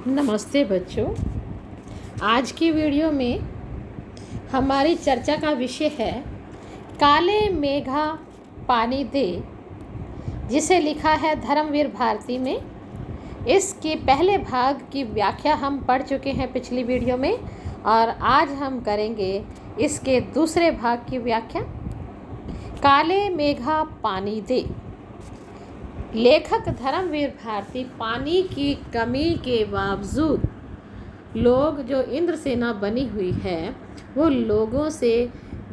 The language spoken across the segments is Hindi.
नमस्ते बच्चों। आज की वीडियो में हमारी चर्चा का विषय है काले मेघा पानी दे, जिसे लिखा है धर्मवीर भारती में। इसके पहले भाग की व्याख्या हम पढ़ चुके हैं पिछली वीडियो में, और आज हम करेंगे इसके दूसरे भाग की व्याख्या। काले मेघा पानी दे। लेखक धर्मवीर भारती पानी की कमी के बावजूद लोग जो इंद्र सेना बनी हुई है वो लोगों से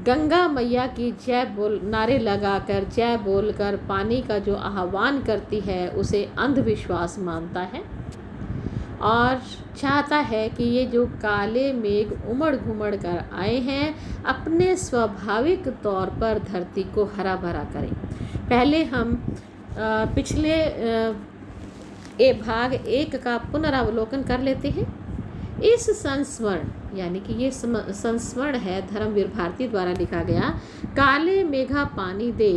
गंगा मैया की जय बोल नारे लगाकर जय बोलकर पानी का जो आह्वान करती है उसे अंधविश्वास मानता है और चाहता है कि ये जो काले मेघ उमड़ घुमड़ कर आए हैं अपने स्वाभाविक तौर पर धरती को हरा भरा करें। पहले हम पिछले भाग 1 का पुनरावलोकन कर लेते हैं। इस संस्मरण यानी कि ये संस्मरण है धर्मवीर भारती द्वारा लिखा गया काले मेघा पानी दे।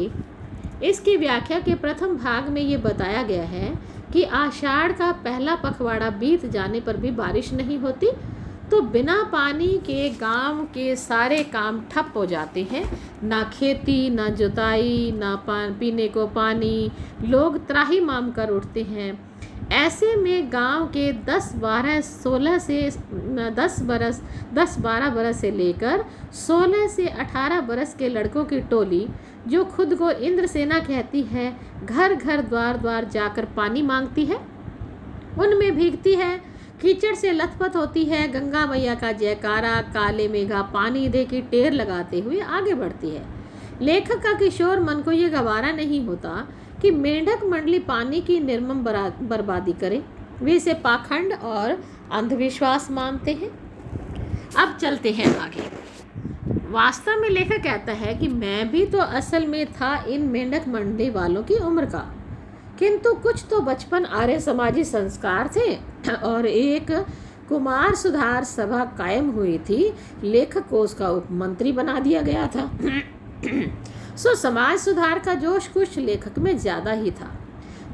इसकी व्याख्या के प्रथम भाग में ये बताया गया है कि आषाढ़ का पहला पखवाड़ा बीत जाने पर भी बारिश नहीं होती, तो बिना पानी के गांव के सारे काम ठप हो जाते हैं। ना खेती, ना जुताई, ना पीने को पानी, लोग त्राहिमाम कर उठते हैं। ऐसे में गांव के 10-12 बरस से लेकर 16 से 18 बरस के लड़कों की टोली, जो खुद को इंद्र सेना कहती है, घर घर द्वार द्वार जाकर पानी मांगती है, उनमें भीगती है, कीचड़ से लथपथ होती है, गंगा मैया का जयकारा काले मेघा पानी दे की टेर लगाते हुए आगे बढ़ती है। लेखक का किशोर मन को ये गवारा नहीं होता कि मेंढक मंडली पानी की निर्मम बर्बादी करे। वे इसे पाखंड और अंधविश्वास मानते हैं। अब चलते हैं आगे। वास्तव में लेखक कहता है कि मैं भी तो असल में था इन मेंढक मंडली वालों की उम्र का, किंतु कुछ तो बचपन आर्य समाजी संस्कार थे और एक कुमार सुधार सभा कायम हुई थी। लेखक को उसका उपमंत्री बना दिया गया था। सो समाज सुधार का जोश कुछ लेखक में ज़्यादा ही था।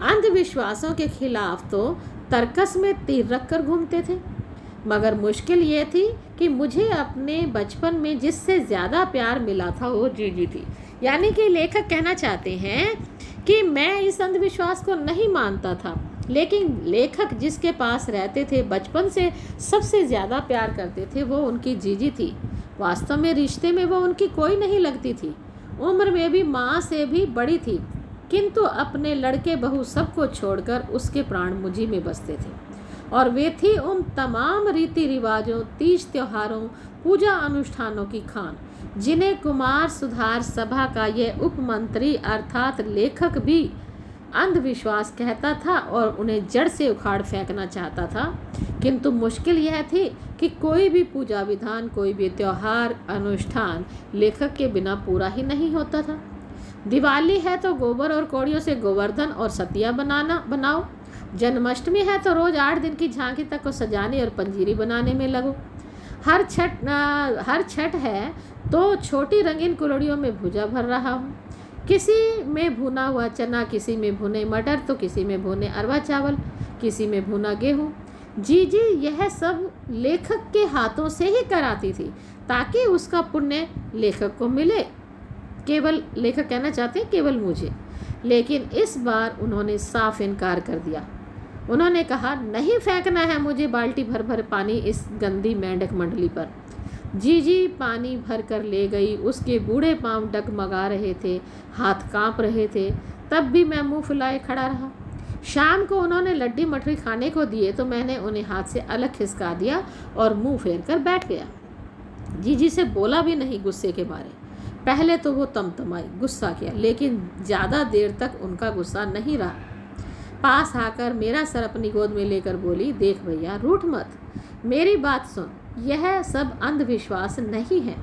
अंधविश्वासों के खिलाफ तो तर्कस में तीर रखकर घूमते थे, मगर मुश्किल ये थी कि मुझे अपने बचपन में जिससे ज़्यादा प्यार मिला था वो जीजी थी। यानी कि लेखक कहना चाहते हैं कि मैं इस अंधविश्वास को नहीं मानता था, लेकिन लेखक जिसके पास रहते थे, बचपन से सबसे ज़्यादा प्यार करते थे, वो उनकी जीजी थी। वास्तव में रिश्ते में वो उनकी कोई नहीं लगती थी, उम्र में भी माँ से भी बड़ी थी, किंतु अपने लड़के बहू सबको छोड़कर उसके प्राण मुझी में बसते थे। और वे थी उन तमाम रीति रिवाजों, तीज त्योहारों, पूजा अनुष्ठानों की खान, जिन्हें कुमार सुधार सभा का यह उपमंत्री अर्थात लेखक भी अंधविश्वास कहता था और उन्हें जड़ से उखाड़ फेंकना चाहता था। किंतु मुश्किल यह थी कि कोई भी पूजा विधान, कोई भी त्योहार अनुष्ठान लेखक के बिना पूरा ही नहीं होता था। दिवाली है तो गोबर और कौड़ियों से गोवर्धन और सतिया बनाओ। जन्माष्टमी है तो रोज 8 दिन की झांकी तक को सजाने और पंजीरी बनाने में लगो। हर छठ है तो छोटी रंगीन कुलड़ियों में भुजा भर रहा हूँ। किसी में भुना हुआ चना, किसी में भुने मटर, तो किसी में भुने अरवा चावल, किसी में भुना गेहूँ। जीजी यह सब लेखक के हाथों से ही कराती थी ताकि उसका पुण्य लेखक को मिले। केवल लेखक कहना चाहते हैं केवल मुझे, लेकिन इस बार उन्होंने साफ इनकार कर दिया। उन्होंने कहा नहीं फेंकना है मुझे बाल्टी भर भर पानी इस गंदी मेंढक मंडली पर। जीजी पानी भर कर ले गई। उसके बूढ़े पांव डगमगा रहे थे, हाथ कांप रहे थे, तब भी मैं मुंह फुलाए खड़ा रहा। शाम को उन्होंने लड्डी मठरी खाने को दिए तो मैंने उन्हें हाथ से अलग खिसका दिया और मुंह फेर कर बैठ गया। जीजी से बोला भी नहीं गुस्से के मारे। पहले तो वो तमतमाई, गुस्सा किया, लेकिन ज़्यादा देर तक उनका गुस्सा नहीं रहा। पास आकर मेरा सर अपनी गोद में लेकर बोली, देख भैया रूठ मत, मेरी बात सुन, यह सब अंधविश्वास नहीं है।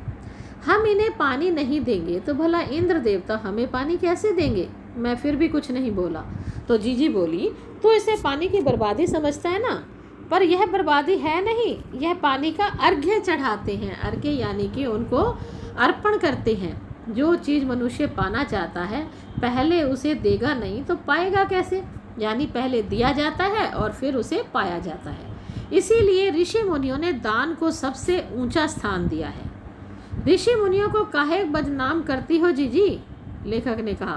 हम इन्हें पानी नहीं देंगे तो भला इंद्र देवता हमें पानी कैसे देंगे। मैं फिर भी कुछ नहीं बोला तो जीजी बोली, तो इसे पानी की बर्बादी समझता है ना, पर यह बर्बादी है नहीं, यह पानी का अर्घ्य चढ़ाते हैं। अर्घ्य यानी कि उनको अर्पण करते हैं। जो चीज़ मनुष्य पाना चाहता है पहले उसे देगा नहीं तो पाएगा कैसे, यानी पहले दिया जाता है और फिर उसे पाया जाता है। इसीलिए ऋषि मुनियों ने दान को सबसे ऊंचा स्थान दिया है। ऋषि मुनियों को काहे बदनाम करती हो जीजी? लेखक ने कहा।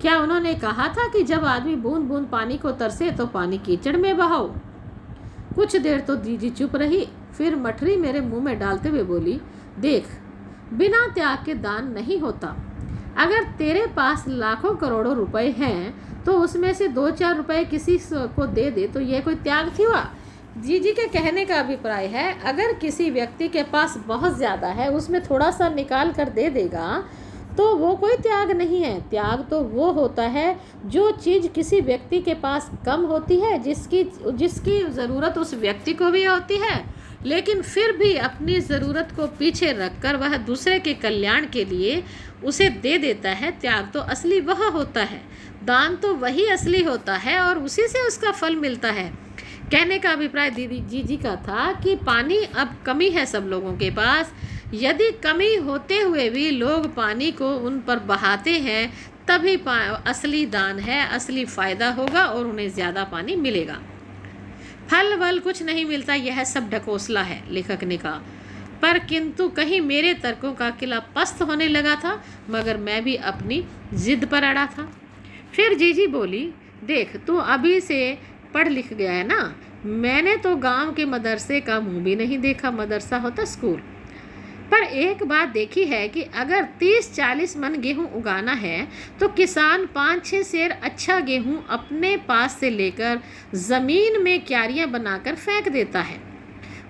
क्या उन्होंने कहा था कि जब आदमी बूंद बूंद पानी को तरसे तो पानी कीचड़ में बहाओ? कुछ देर तो जीजी चुप रही, फिर मठरी मेरे मुंह में डालते हुए बोली, देख, बिना त्याग के दान नहीं होता। अगर तेरे पास लाखों करोड़ों रुपए हैं तो उसमें से 2-4 रुपए किसी को दे दे तो यह कोई त्याग थी हुआ? जीजी के कहने का अभिप्राय है, अगर किसी व्यक्ति के पास बहुत ज़्यादा है, उसमें थोड़ा सा निकाल कर दे देगा तो वो कोई त्याग नहीं है। त्याग तो वो होता है जो चीज़ किसी व्यक्ति के पास कम होती है, जिसकी ज़रूरत उस व्यक्ति को भी होती है, लेकिन फिर भी अपनी ज़रूरत को पीछे रखकर वह दूसरे के कल्याण के लिए उसे दे देता है। त्याग तो असली वह होता है, दान तो वही असली होता है और उसी से उसका फल मिलता है। कहने का अभिप्राय दीदी जीजी का था कि पानी अब कमी है सब लोगों के पास। यदि कमी होते हुए भी लोग पानी को उन पर बहाते हैं, तभी असली दान है, असली फ़ायदा होगा और उन्हें ज़्यादा पानी मिलेगा। फल वल कुछ नहीं मिलता, यह सब ढकोसला है, लेखक ने कहा। पर किंतु कहीं मेरे तर्कों का किला पस्त होने लगा था, मगर मैं भी अपनी जिद पर अड़ा था। फिर जीजी बोली, देख, तू अभी से पढ़ लिख गया है ना, मैंने तो गांव के मदरसे का मुंह भी नहीं देखा। मदरसा होता स्कूल। पर एक बात देखी है कि अगर 30-40 मन गेहूं उगाना है तो किसान 5-6 सेर अच्छा गेहूं अपने पास से लेकर ज़मीन में क्यारियां बनाकर फेंक देता है।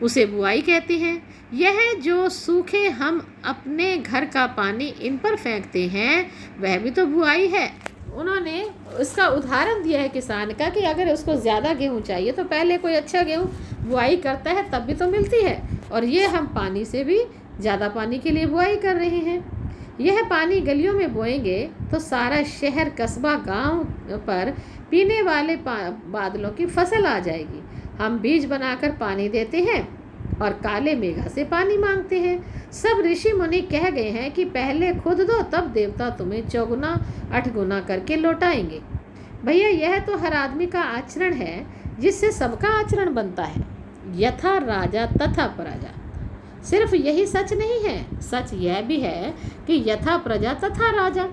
उसे बुआई कहते हैं। यह जो सूखे हम अपने घर का पानी इन पर फेंकते हैं, वह भी तो बुआई है। उन्होंने उसका उदाहरण दिया है किसान का कि अगर उसको ज़्यादा गेहूं चाहिए तो पहले कोई अच्छा गेहूं बुआई करता है, तब भी तो मिलती है। और ये हम पानी से भी ज़्यादा पानी के लिए बुआई कर रहे हैं। यह पानी गलियों में बोएंगे तो सारा शहर, कस्बा, गांव पर पीने वाले बादलों की फसल आ जाएगी। हम बीज बनाकर पानी देते हैं और काले मेघा से पानी मांगते हैं। सब ऋषि मुनि कह गए हैं कि पहले खुद दो, तब देवता तुम्हें 4 8 गुना करके लौटाएंगे। भैया, यह तो हर आदमी का आचरण है, जिससे सबका आचरण बनता है। यथा राजा तथा प्रजा। सिर्फ यही सच नहीं है, सच यह भी है कि यथा प्रजा तथा राजा,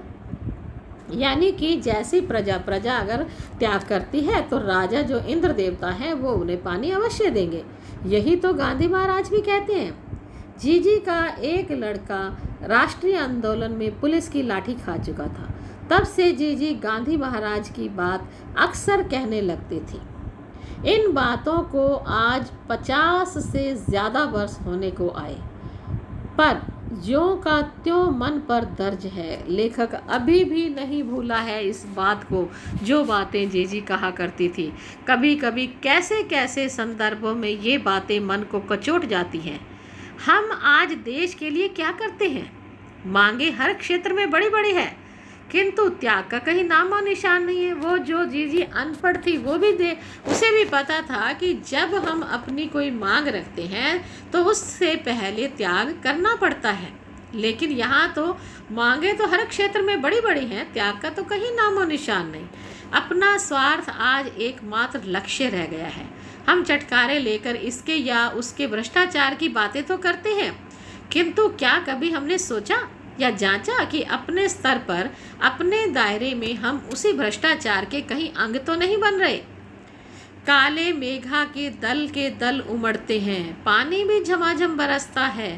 यानी कि जैसी प्रजा अगर त्याग करती है तो राजा जो इंद्र देवता है वो उन्हें पानी अवश्य देंगे। यही तो गांधी महाराज भी कहते हैं। जीजी का एक लड़का राष्ट्रीय आंदोलन में पुलिस की लाठी खा चुका था। तब से जीजी गांधी महाराज की बात अक्सर कहने लगती थी। इन बातों को आज 50 से ज़्यादा वर्ष होने को आए, पर ज्यों का त्यों मन पर दर्ज है। लेखक अभी भी नहीं भूला है इस बात को, जो बातें जीजी कहा करती थी। कभी कभी कैसे कैसे संदर्भों में ये बातें मन को कचोट जाती हैं। हम आज देश के लिए क्या करते हैं? मांगे हर क्षेत्र में बड़ी बड़ी है, किंतु त्याग का कहीं नामो निशान नहीं है। वो जो जीजी अनपढ़ थी वो भी उसे भी पता था कि जब हम अपनी कोई मांग रखते हैं तो उससे पहले त्याग करना पड़ता है। लेकिन यहाँ तो मांगे तो हर क्षेत्र में बड़ी बड़ी हैं, त्याग का तो कहीं नामो निशान नहीं। अपना स्वार्थ आज एकमात्र लक्ष्य रह गया है। हम चटकारे लेकर इसके या उसके भ्रष्टाचार की बातें तो करते हैं, किंतु क्या कभी हमने सोचा या जांचा कि अपने स्तर पर, अपने दायरे में हम उसी भ्रष्टाचार के कहीं अंग तो नहीं बन रहे? काले मेघा के दल उमड़ते हैं, पानी भी झमाझम बरसता है,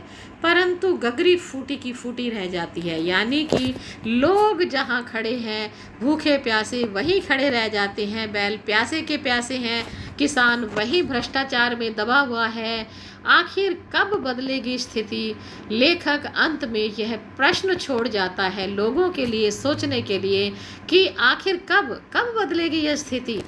परंतु गगरी फूटी की फूटी रह जाती है। यानी कि लोग जहाँ खड़े हैं भूखे प्यासे वहीं खड़े रह जाते हैं, बैल प्यासे के प्यासे हैं, किसान वही भ्रष्टाचार में दबा हुआ है। आखिर कब बदलेगी स्थिति? लेखक अंत में यह प्रश्न छोड़ जाता है लोगों के लिए सोचने के लिए कि आखिर कब बदलेगी यह स्थिति।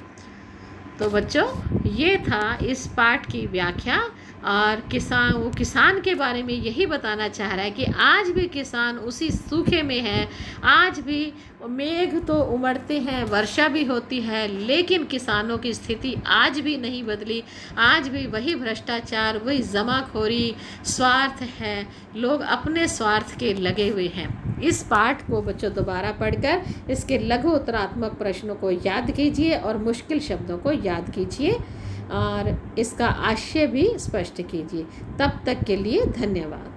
तो बच्चों, ये था इस पाठ की व्याख्या। और किसान के बारे में यही बताना चाह रहा है कि आज भी किसान उसी सूखे में है। आज भी मेघ तो उमड़ते हैं, वर्षा भी होती है, लेकिन किसानों की स्थिति आज भी नहीं बदली। आज भी वही भ्रष्टाचार, वही जमाखोरी, स्वार्थ है। लोग अपने स्वार्थ के लगे हुए हैं। इस पाठ को बच्चों दोबारा पढ़कर इसके लघु उत्तरात्मक प्रश्नों को याद कीजिए और मुश्किल शब्दों को याद कीजिए। और इसका आशय भी स्पष्ट कीजिए। तब तक के लिए धन्यवाद।